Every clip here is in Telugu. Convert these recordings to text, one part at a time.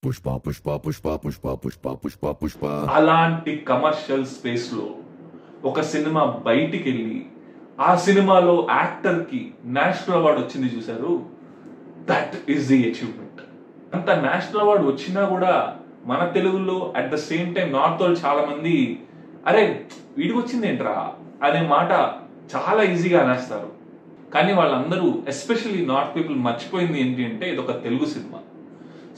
పుష్ప పుష్ప పుష్ప పుష్ప పుష్ప పుష్ప పుష్ప అలాంటి కమర్షియల్ స్పేస్ లో ఒక సినిమా బయటికి వెళ్ళి ఆ సినిమాలో యాక్టర్ కి నేషనల్ అవార్డు వచ్చింది చూసారు. That is the achievement. అంత నేషనల్ అవార్డు వచ్చినా కూడా మన తెలుగులో at the same time north వాళ్ళు చాలా మంది అరే వీడికి వచ్చింది ఏంట్రా అనే మాట చాలా ఈజీగా అనేస్తారు. కానీ వాళ్ళందరూ ఎస్పెషల్లీ నార్త్ పీపుల్ మర్చిపోయింది ఏంటి అంటే ఇది ఒక తెలుగు సినిమా.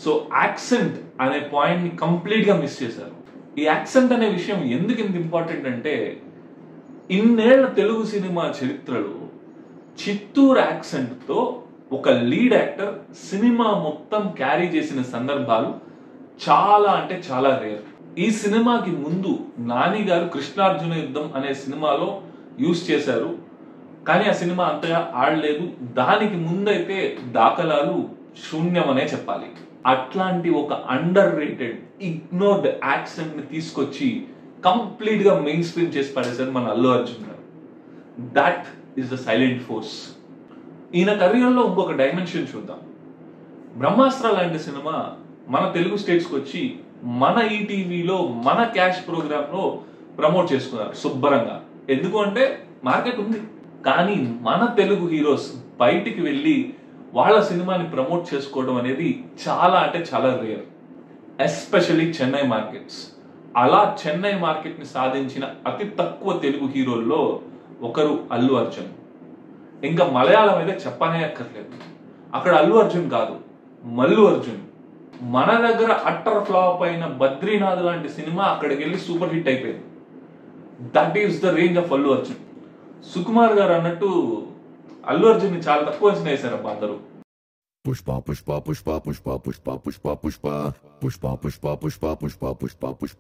సో యాక్సెంట్ అనే పాయింట్ ని కంప్లీట్ గా మిస్ చేశారు. ఈ యాక్సెంట్ అనే విషయం ఎందుకు ఇంత ఇంపార్టెంట్ అంటే ఇన్నేళ్ల తెలుగు సినిమా చరిత్రలో చిత్తూరు యాక్సెంట్ తో ఒక లీడ్ యాక్టర్ సినిమా మొత్తం క్యారీ చేసిన సందర్భాలు చాలా అంటే చాలా రేర్. ఈ సినిమాకి ముందు నాని గారు కృష్ణార్జున యుద్ధం అనే సినిమాలో యూజ్ చేశారు, కానీ ఆ సినిమా అంతగా ఆడలేదు. దానికి ముందైతే దాఖలాలు శూన్యం అనే చెప్పాలి. అట్లాంటి ఒక అండర్ రేటెడ్ ఇగ్నోర్డ్ యాక్సెంట్ ని తీసుకొచ్చి కంప్లీట్ గా మెయిన్ స్ట్రీమ్ చేసి పడేశారు మన అల్లు అర్జున్ గారు. That is the silent force. ఈయన కెరీర్ లో ఇంకొక డైమెన్షన్ చూద్దాం. బ్రహ్మాస్త్ర లాంటి సినిమా మన తెలుగు స్టేట్స్ కి వచ్చి మన ఈటీవీలో మన క్యాష్ ప్రోగ్రామ్ లో ప్రమోట్ చేసుకున్నారు శుభ్రంగా. ఎందుకు అంటే మార్కెట్ ఉంది. కానీ మన తెలుగు హీరోస్ బయటికి వెళ్ళి వాళ్ళ సినిమాని ప్రమోట్ చేసుకోవడం అనేది చాలా అంటే చాలా రేర్, ఎస్పెషల్లీ చెన్నై మార్కెట్స్. అలా చెన్నై మార్కెట్ ని సాధించిన అతి తక్కువ తెలుగు హీరోల్లో ఒకరు అల్లు అర్జున్. ఇంకా మలయాళం అయితే చెప్పనే అక్కర్లేదు. అక్కడ అల్లు అర్జున్ కాదు, మల్లు అర్జున్. మన దగ్గర అట్టర్ ఫ్లాప్ అయిన బద్రీనాథ్ లాంటి సినిమా అక్కడికి వెళ్ళి సూపర్ హిట్ అయిపోయింది. That is the range of Allu Arjun. Sukumar గారు అన్నట్టు అల్లు అర్జున్ ని చాలా తక్కువ అంచనా వేశారబ్బా అందరూ. పుష్ప పుష్ప పుష్ప పుష్ప పుష్ప పుష్ప పుష్ప పుష్ప పుష్ప పుష్ప పుష్ప పుష్ప పుష్ప పుష్ప